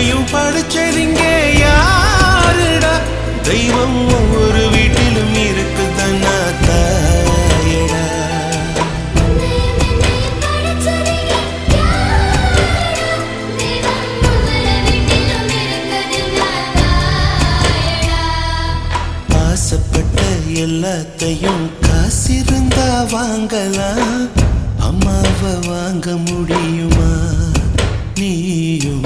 உன்னையும் படிச்சதிங்க யாருடா தெய்வம் ஒவ்வொரு வீட்டிலும் இருக்குதன்னா தாயடா ஆசைப்பட்ட எல்லாத்தையும் காசிருந்தா வாங்கலாம் அம்மாவை வாங்க முடியுமா நீயும்